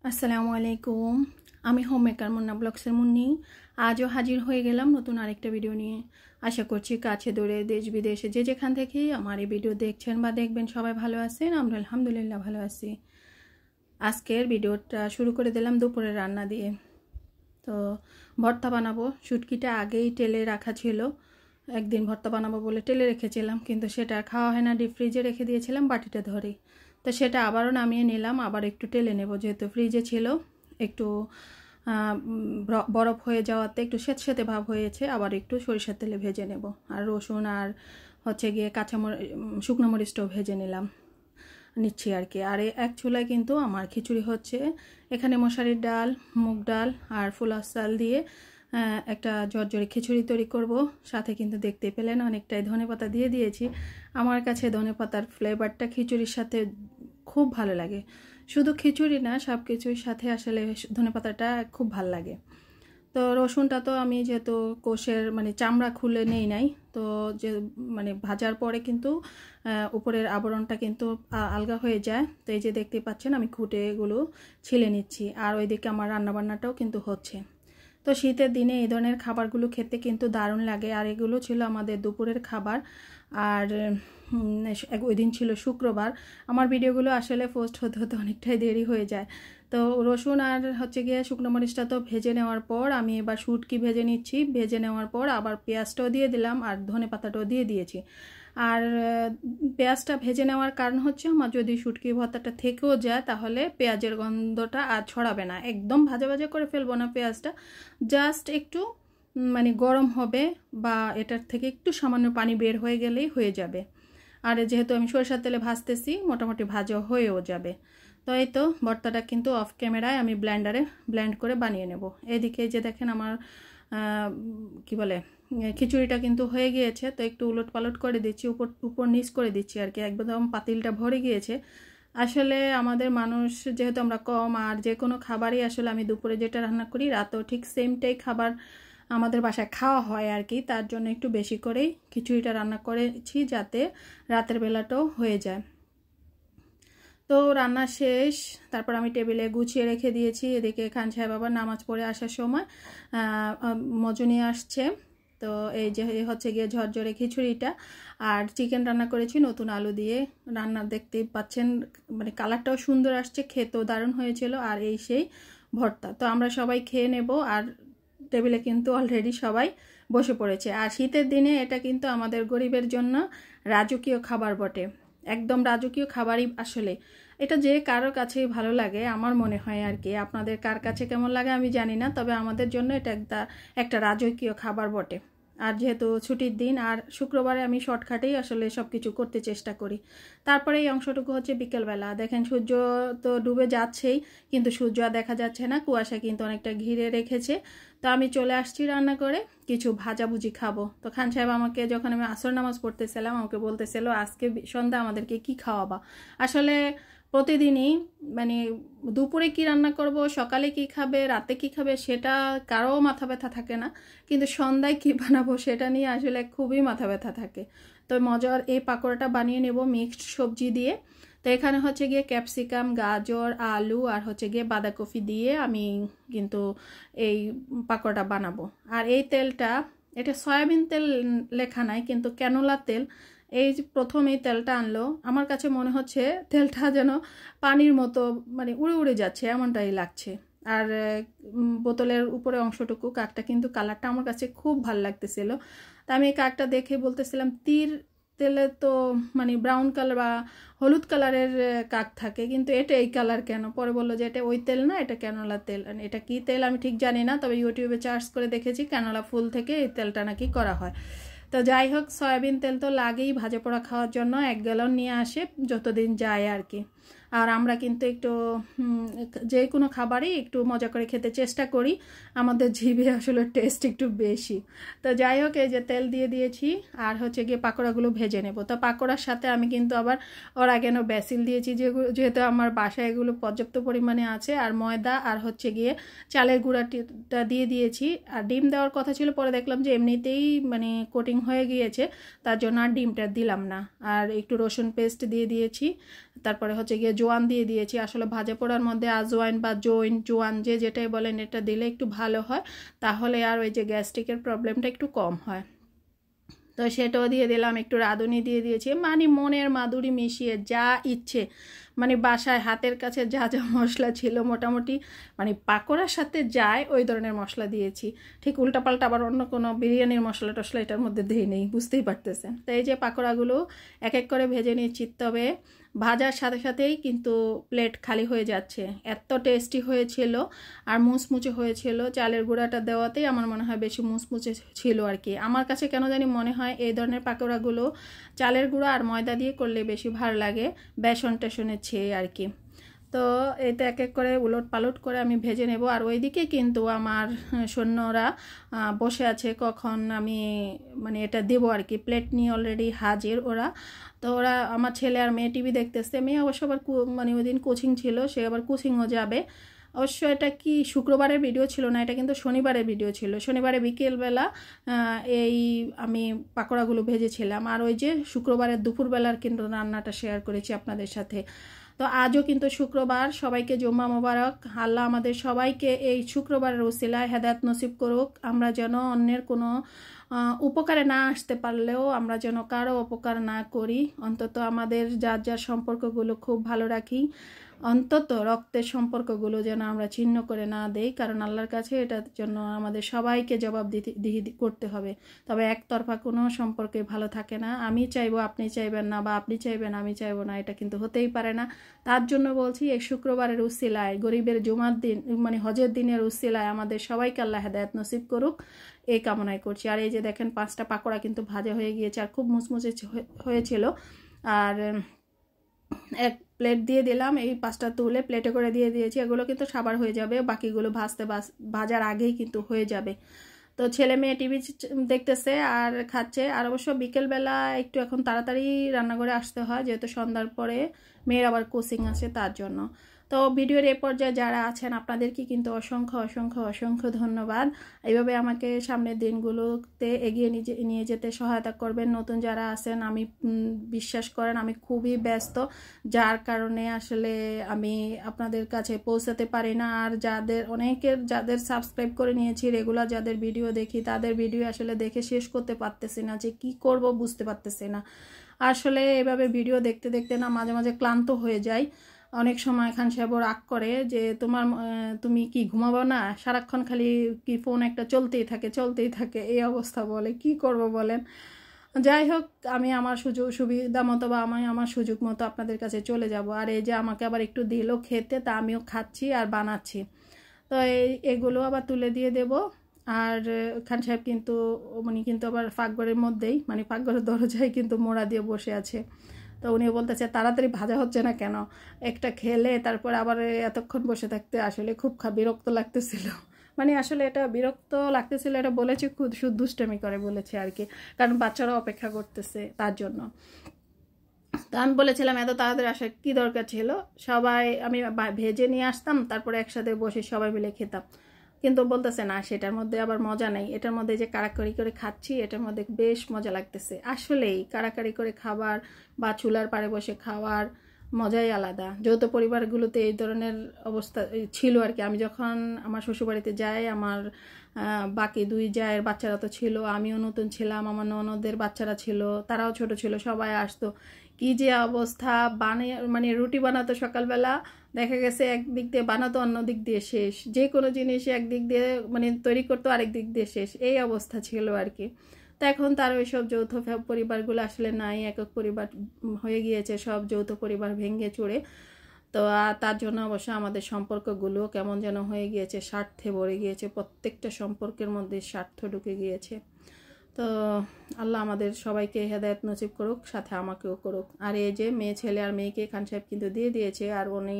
আসসালামু আলাইকুম। আমি হোম মেকার মুন্না ব্লগসের মুন্নি। আজও হাজির হয়ে গেলাম নতুন আরেকটা ভিডিও নিয়ে। আশা করছি কাছে দূরে দেশ বিদেশে যে যেখান থেকে আমার এই ভিডিও দেখছেন বা দেখবেন সবাই ভালো আছেন। আমরা আলহামদুলিল্লাহ ভালো আছি। আজকের ভিডিওটা শুরু করে দিলাম দুপুরের রান্না দিয়ে। তো ভর্তা বানাবো। শুটকিটা আগেই তেলে রাখা ছিল, একদিন ভর্তা বানাবো বলে তেলে রেখেছিলাম, কিন্তু সেটা খাওয়া হয় না, ডিপ ফ্রিজে রেখে দিয়েছিলাম বাটিটা ধরে। তো সেটা আবারও নামিয়ে নিলাম, আবার একটু তেলে নেব, যেহেতু ফ্রিজে ছিল একটু বরফ হয়ে যাওয়াতে একটু সেতে ভাব হয়েছে। আবার একটু সরিষার তেলে ভেজে নেব, আর রসুন আর গিয়ে শুকনো মরিচটাও ভেজে নিচ্ছি আর কি। আর এক চুলায় কিন্তু আমার খিচুড়ি হচ্ছে। এখানে মশারির ডাল, মুগ ডাল আর ফুলার চাল দিয়ে একটা ঝরঝরে খিচুড়ি তৈরি করব। সাথে কিন্তু দেখতেই পেলেন অনেকটাই ধনেপাতা দিয়ে দিয়েছি। আমার কাছে ধনেপাতার ফ্লেভারটা খিচুড়ির সাথে খুব ভালো লাগে। শুধু খিচুড়ি না, সব কিছুর সাথে আসলে ধনেপাতাটা খুব ভালো লাগে। তো রসুনটা তো আমি যেহেতু কোষের চামড়া খুলে নেই নাই, তো যে ভাজার পরে কিন্তু উপরের আবরণটা কিন্তু আলগা হয়ে যায়। তো এই যে দেখতে পাচ্ছেন আমি খুঁটে এগুলো ছিলে নিচ্ছি। আর ওইদিকে আমার রান্নাবান্নাটাও কিন্তু হচ্ছে। তো শীতের দিনে এই ধরনের খাবারগুলো খেতে কিন্তু দারুণ লাগে। আর এগুলো ছিল আমাদের দুপুরের খাবার। আর ওই দিন ছিল শুক্রবার। আমার ভিডিওগুলো আসলে পোস্ট হতে হতে অনেকটাই দেরি হয়ে যায়। তো রসুন আর গিয়ে শুকনো মরিচটা তো ভেজে নেওয়ার পর আমি এবার শুটকি ভেজে নিচ্ছি। ভেজে নেওয়ার পর আবার পেঁয়াজটাও দিয়ে দিলাম আর ধনেপাতাটাও দিয়ে দিয়েছি। আর পেঁয়াজটা ভেজে নেওয়ার কারণ হচ্ছে, আমার যদি শুটকি ভর্তাটা থেকেও যায় তাহলে পেঁয়াজের গন্ধটা আর ছড়াবে না। একদম ভাজা ভাজা করে ফেলবো না পেঁয়াজটা, জাস্ট একটু গরম হবে বা এটার থেকে একটু সামান্য পানি বের হয়ে গেলেই হয়ে যাবে। আর যেহেতু আমি সরিষার তেলে ভাজতেছি, মোটামুটি ভাজা হয়েও যাবে। তো এই তো ভর্তাটা কিন্তু অফ ক্যামেরায় আমি ব্লেন্ডারে ব্লেন্ড করে বানিয়ে নেব। এদিকে যে দেখেন আমার কি বলে খিচুড়িটা কিন্তু হয়ে গিয়েছে। তো একটু উলট পালট করে দিচ্ছি, উপর নিচ করে দিচ্ছি আর কি। একদম পাতিলটা ভরে গিয়েছে। আসলে আমাদের মানুষ যেহেতু আমরা কম, আর যে কোনো খাবারই আসলে আমি দুপুরে যেটা রান্না করি রাতেও ঠিক সেমটাই খাবার আমাদের বাসায় খাওয়া হয় আর কি। তার জন্য একটু বেশি করেই খিচুড়িটা রান্না করেছি, যাতে রাতের বেলাটাও হয়ে যায়। তো রান্না শেষ, তারপর আমি টেবিলে গুছিয়ে রেখে দিয়েছি। এদিকে খান সাহেব বাবা নামাজ পড়ে আসার সময় মজু নিয়ে আসছে। তো এই যে গিয়ে ঝরঝরে খিচুড়িটা আর চিকেন রান্না করেছি নতুন আলু দিয়ে। রান্না দেখতে পাচ্ছেন, কালারটাও সুন্দর আসছে, খেতেও দারুণ হয়েছিল। আর এই সেই ভর্তা। তো আমরা সবাই খেয়ে নেব। আর টেবিলে কিন্তু অলরেডি সবাই বসে পড়েছে। আর শীতের দিনে এটা কিন্তু আমাদের গরিবের জন্য রাজকীয় খাবার বটে। একদম রাজকীয় খাবারই আসলে। এটা যে কারোর কাছেই ভালো লাগে আমার মনে হয় আর কি। আপনাদের কার কাছে কেমন লাগে আমি জানি না, তবে আমাদের জন্য এটা একটা রাজকীয় খাবার বটে। আর যেহেতু ছুটির দিন, আর শুক্রবারে আমি শর্টকাটেই আসলে সব কিছু করতে চেষ্টা করি। তারপরে এই অংশটুকু হচ্ছে বিকেলবেলা। দেখেন সূর্য তো ডুবে যাচ্ছেই, কিন্তু সূর্য আর দেখা যাচ্ছে না, কুয়াশা কিন্তু অনেকটা ঘিরে রেখেছে। তো আমি চলে আসছি রান্না করে কিছু ভাজাভুজি খাবো। তো খান সাহেব আমাকে, যখন আমি আসর নামাজ পড়তেছিলাম, আমাকে বলতেছিল আজকে সন্ধ্যা আমাদেরকে কি খাওয়াবা। আসলে প্রতিদিনই দুপুরে কি রান্না করব, সকালে কি খাবে, রাতে কি খাবে, সেটা কারো মাথা ব্যথা থাকে না, কিন্তু সন্ধ্যায় কি বানাবো সেটা নিয়ে আসলে খুবই মাথা ব্যথা থাকে। তো মজার এই পাকোড়াটা বানিয়ে নেব মিক্সড সবজি দিয়ে। তো এখানে গিয়ে ক্যাপসিকাম, গাজর, আলু আর গিয়ে বাঁধাকপি দিয়ে আমি কিন্তু এই পাকোড়াটা বানাবো। আর এই তেলটা, এটা সয়াবিন তেল লেখা নাই, কিন্তু ক্যানোলা তেল। এই যে প্রথম এই তেলটা আনলো, আমার কাছে মনে হচ্ছে তেলটা যেন পানির মতো উড়ে উড়ে যাচ্ছে, এমনটাই লাগছে। আর বোতলের উপরে অংশটুকু কাকটা কিন্তু কালারটা আমার কাছে খুব ভালো লাগতেছিল। তা আমি এই কাকটা দেখে বলতেছিলাম, তীর তেলে তো ব্রাউন কালার বা হলুদ কালারের কাক থাকে, কিন্তু এটা এই কালার কেন? পরে বললো যে এটা ওই তেল না, এটা ক্যানোলা তেল। এটা কি তেল আমি ঠিক জানি না, তবে ইউটিউবে সার্চ করে দেখেছি ক্যানোলা ফুল থেকে এই তেলটা নাকি করা হয়। তো যাই হোক, সয়াবিন তেল তো লাগেই ভাজা পোড়া খাওয়ার জন্য, 1 গ্যালন নিয়ে আসে যতদিন যায় আর কি। আর আমরা কিন্তু একটু যে কোনো খাবারই একটু মজা করে খেতে চেষ্টা করি, আমাদের জিভে আসলে টেস্ট একটু বেশি। তো যাই হোক, এই যে তেল দিয়ে দিয়েছি, আর গিয়ে পাকোড়াগুলো ভেজে নেব। তো পাকোড়ার সাথে আমি কিন্তু আবার অরিগ্যানো, ব্যাসিল দিয়েছি, যেহেতু আমার বাসায় এগুলো পর্যাপ্ত পরিমাণে আছে। আর ময়দা আর গিয়ে চালের গুঁড়াটা দিয়ে দিয়েছি। আর ডিম দেওয়ার কথা ছিল, পরে দেখলাম যে এমনিতেই কোটিং হয়ে গিয়েছে, তার জন্য আর ডিমটা দিলাম না। আর একটু রসুন পেস্ট দিয়ে দিয়েছি, তারপরে হচ্ছে গিয়ে জোয়ান দিয়ে দিয়েছি। আসলে ভাজা পোড়ার মধ্যে আজওয়াইন বা জোয়ান যে যেটাই বলেন এটা দিলে একটু ভালো হয়, তাহলে আর ওই যে গ্যাস্ট্রিকের প্রবলেমটা একটু কম হয়। তো সেটাও দিয়ে দিলাম, একটু রাঁধুনি দিয়ে দিয়েছি, মানে মনের মাধুরী মিশিয়ে যা ইচ্ছে, মানে বাসায় হাতের কাছে যা যা মশলা ছিল মোটামুটি মানে পাকোড়ার সাথে যায় ওই ধরনের মশলা দিয়েছি। ঠিক উল্টাপাল্টা আবার অন্য কোনো বিরিয়ানির মশলা টশলা এটার মধ্যে দিই নেই, বুঝতেই পারতেছেন। তো এই যে পাকোড়াগুলো এক এক করে ভেজে নিচ্ছি, তবে ভাজার সাথে সাথেই কিন্তু প্লেট খালি হয়ে যাচ্ছে, এত টেস্টি হয়েছিল আর মুচমুচে হয়েছিল। চালের গুঁড়াটা দেওয়াতেই আমার মনে হয় বেশি মুচমুচে ছিল আর কি। আমার কাছে কেন জানি মনে হয় এই ধরনের পাকোড়াগুলো চালের গুঁড়া আর ময়দা দিয়ে করলে বেশি ভালো লাগে বেসন টেসনের চেয়ে আর কি। তো এটা এক এক করে উলট পালট করে আমি ভেজে নেব। আর ওইদিকে কিন্তু আমার সৈন্যরা বসে আছে, কখন আমি মানে এটা দেবো আর কি। প্লেট নিয়ে অলরেডি হাজির ওরা। তো ওরা, আমার ছেলে আর মেয়ে টিভি দেখতেছে। মেয়ে অবশ্য আবার মানে ওই দিন কোচিং ছিল, সে আবার কোচিংও যাবে। অবশ্য এটা কি শুক্রবারের ভিডিও ছিল না, এটা কিন্তু শনিবারের ভিডিও ছিল। শনিবারে বিকেলবেলা এই আমি পাকোড়াগুলো ভেজেছিলাম, আর ওই যে শুক্রবারের দুপুরবেলার কিন্তু রান্নাটা শেয়ার করেছি আপনাদের সাথে। তো আজও কিন্তু শুক্রবার, সবাইকে জুম্মা মোবারক। আল্লাহ আমাদের সবাইকে এই শুক্রবারের উসিলায় হেদায়েত নসিব করুক। আমরা যেন অন্যের কোনো উপকারে না আসতে পারলেও আমরা যেন কারো উপকার না করি, অন্তত আমাদের যার যার সম্পর্কগুলো খুব ভালো রাখি, অন্তত রক্তের সম্পর্কগুলো যেন আমরা ছিন্ন করে না দেই, কারণ আল্লাহর কাছে এটার জন্য আমাদের সবাইকে জবাবদিহি করতে হবে। তবে একতরফা কোনো সম্পর্কে ভালো থাকে না। আমি চাইবো আপনি চাইবেন না, বা আপনি চাইবেন আমি চাইবো না, এটা কিন্তু হতেই পারে না। তার জন্য বলছি এই শুক্রবারের উসিলায়, গরিবের জুমার দিন মানে হজের দিনের উসিলায় আমাদের সবাইকে আল্লাহ হেদায়েত নসিব করুক, এই কামনাই করছি। আর এই যে দেখেন 5টা পাকোড়া কিন্তু ভাজা হয়ে গিয়েছে আর খুব মুচমুচে হয়েছিল। আর এক প্লেট দিয়ে দিলাম, এই 5টা তুলে প্লেটে করে দিয়ে দিয়েছি। এগুলো কিন্তু সাবার হয়ে যাবে, বাকিগুলো ভাজার আগেই কিন্তু হয়ে যাবে। তো ছেলে মেয়ে টিভি দেখতেছে আর খাচ্ছে। আর অবশ্য বিকেলবেলা একটু এখন তাড়াতাড়ি রান্নাঘরে আসতে হয়, যেহেতু সন্ধ্যার পরে মেয়ের আবার কোচিং আছে তার জন্য। তো ভিডিওর এ পর্যায়ে যারা আছেন আপনাদেরকে কিন্তু অসংখ্য অসংখ্য অসংখ্য ধন্যবাদ। এইভাবে আমাকে সামনের দিনগুলোতে এগিয়ে নিয়ে যেতে সহায়তা করবেন। নতুন যারা আছেন, আমি বিশ্বাস করেন আমি খুবই ব্যস্ত, যার কারণে আসলে আমি আপনাদের কাছে পৌঁছাতে পারি না। আর যাদের সাবস্ক্রাইব করে নিয়েছি, রেগুলার যাদের ভিডিও দেখি, তাদের ভিডিও আসলে দেখে শেষ করতে পারতেছি না, যে কি করব বুঝতে পারতেছি না। আসলে এভাবে ভিডিও দেখতে দেখতে না মাঝে মাঝে ক্লান্ত হয়ে যায়। অনেক সময় খান সাহেব রাগ করে যে তুমি কি ঘুমাবো না, সারাক্ষণ খালি কি ফোন একটা চলতেই থাকে, এই অবস্থা। বলে কি করব বলেন। যাই হোক, আমি আমার সুবিধা মতো বা আমি আমার সুযোগ মতো আপনাদের কাছে চলে যাব। আর এই যে আমাকে আবার একটু দিল খেতে, তা আমিও খাচ্ছি আর বানাচ্ছি। তো এগুলো আবার তুলে দিয়ে দেব। আর খান সাহেব কিন্তু উনি কিন্তু আবার পাকঘরের মধ্যেই, মানে পাকঘরের দরজায় কিন্তু মোড়া দিয়ে বসে আছে। তো উনিও বলতেছে তাড়াতাড়ি ভাজা হচ্ছে না কেন, একটা খেলে তারপর আবার এতক্ষণ বসে থাকতে আসলে খুব বিরক্ত লাগতেছিল। মানে আসলে এটা বিরক্ত লাগতেছিল, এটা বলেছে খুব দুষ্টামি করে বলেছে আর কি, কারণ বাচ্চারা অপেক্ষা করতেছে তার জন্য। তো আমি বলেছিলাম এত তাড়াতাড়ি আসার কী দরকার ছিল, সবাই আমি ভেজে নিয়ে আসতাম, তারপরে একসাথে বসে সবাই মিলে খেতাম। কিন্তু বলতেছে না, সেটার মধ্যে আবার মজা নেই, এটার মধ্যে যে কাড়াকাড়ি করে খাচ্ছি এটার মধ্যে বেশ মজা লাগতেছে। আসলেই কাড়াকাড়ি করে খাবার বা চুলার পাড়ে বসে খাওয়ার মজাই আলাদা। যৌথ পরিবারগুলোতে এই ধরনের অবস্থা ছিল আর কি। আমি যখন আমার শ্বশুরবাড়িতে যাই, আমার বাকি 2 জায়ের বাচ্চারা তো ছিল, আমিও নতুন ছিলাম, আমার ননদের বাচ্চারা ছিল, তারাও ছোট ছিল, সবাই আসতো। কি যে অবস্থা, মানে রুটি বানাতো সকালবেলা, দেখা গেছে একদিক দিয়ে বানাতো অন্য দিক দিয়ে শেষ, যে কোনো জিনিস একদিক দিয়ে মানে তৈরি করতো আরেক দিক দিয়ে শেষ, এই অবস্থা ছিল আর কি। তো এখন তার ওইসব যৌথ পরিবারগুলো আসলে নাই, একক পরিবার হয়ে গিয়েছে, সব যৌথ পরিবার ভেঙে চুড়ে। তো তার জন্য অবশ্য আমাদের সম্পর্কগুলো কেমন যেন হয়ে গিয়েছে, স্বার্থে ভরে গিয়েছে, প্রত্যেকটা সম্পর্কের মধ্যে স্বার্থ ঢুকে গিয়েছে। তো আল্লাহ আমাদের সবাইকে হেদায়েত নসিব করুক, সাথে আমাকেও করুক। আর এই যে ছেলে আর মেয়েকে খান সাহেব কিন্তু দিয়ে দিয়েছে, আর উনি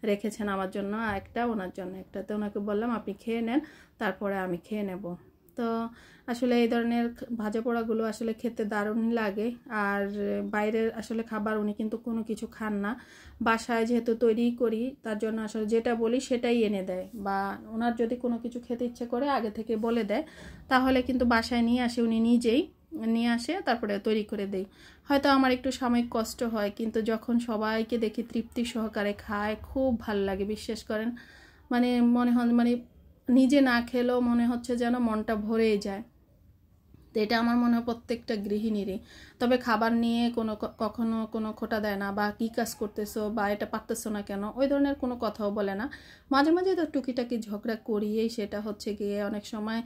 রেখেছেন আমার জন্য একটা, ওনার জন্য একটা। তো ওনাকে বললাম আপনি খেয়ে নেন, তারপরে আমি খেয়ে নেব। তো আসলে এই ধরনের ভাজা পোড়াগুলো আসলে খেতে দারুণ লাগে। আর বাইরের আসলে খাবার উনি কিন্তু কোনো কিছু খান না, বাসায় যেহেতু তৈরি করি তার জন্য আসলে যেটা বলি সেটাই এনে দেয়, বা ওনার যদি কোনো কিছু খেতে ইচ্ছে করে আগে থেকে বলে দেয়, তাহলে কিন্তু বাসায় নিয়ে আসে উনি নিজেই। নিয়ে আসে, তারপরে তৈরি করে দেই। হয়তো আমার একটু সাময়িক কষ্ট হয়, কিন্তু যখন সবাইকে দেখি তৃপ্তি সহকারে খায় খুব ভাল লাগে, বিশ্বাস করেন। মানে মনে হয় মানে নিজে না খেলেও মনে হচ্ছে যেন মনটা ভরেই যায়। তো এটা আমার মনে হয় প্রত্যেকটা গৃহিণীরই। তবে খাবার নিয়ে কখনো কোনো খোঁটা দেয় না, বা কী কাজ করতেছো বা এটা পারতেছো না কেন, ওই ধরনের কোনো কথাও বলে না। মাঝে মাঝে তো টুকিটাকি ঝগড়া করিয়েই, সেটা হচ্ছে গিয়ে অনেক সময়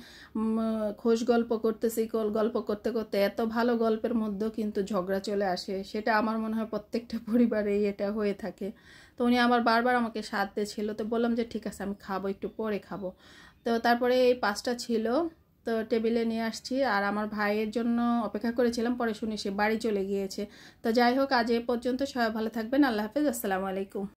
খোশ গল্প করতেছি, গল্প করতে করতে এত ভালো গল্পের মধ্যেও কিন্তু ঝগড়া চলে আসে। সেটা আমার মনে হয় প্রত্যেকটা পরিবারেই এটা হয়ে থাকে। তো উনি আবার বারবার আমাকে সাধতে ছিল, তো বললাম যে ঠিক আছে আমি খাবো, একটু পরে খাবো। তো তারপরে এই 5টা ছিল, তো টেবিলে নিয়ে আসছি। আর আমার ভাইয়ের জন্য অপেক্ষা করেছিলাম, পরে শুনি সে বাড়ি চলে গিয়েছে। তো যাই হোক, আজ এ পর্যন্ত। সবাই ভালো থাকবেন। আল্লাহ হাফেজ। আসসালামু আলাইকুম।